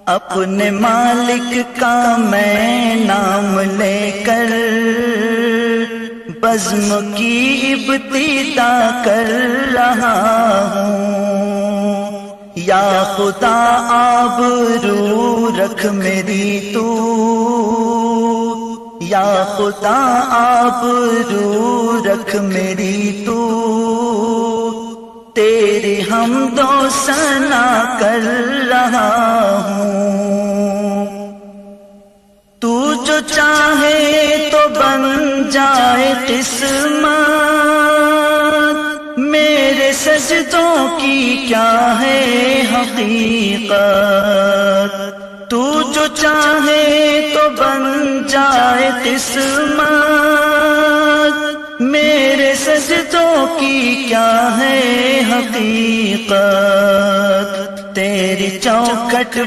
اپنے مالک کا میں نام لے کر بزم کی ابتدا کر رہا ہوں۔ یا خدا آبرو رکھ میری تو، یا خدا آبرو رکھ میری تو، تیری حمد و ثنا کر رہا ہوں۔ تو جو چاہے تو بن جائے قسمت، میرے سجدوں کی کیا ہے حقیقت۔ تو جو چاہے تو بن جائے قسمت، میرے سجدوں کی کیا ہے حقیقت۔ تیری چوکھٹ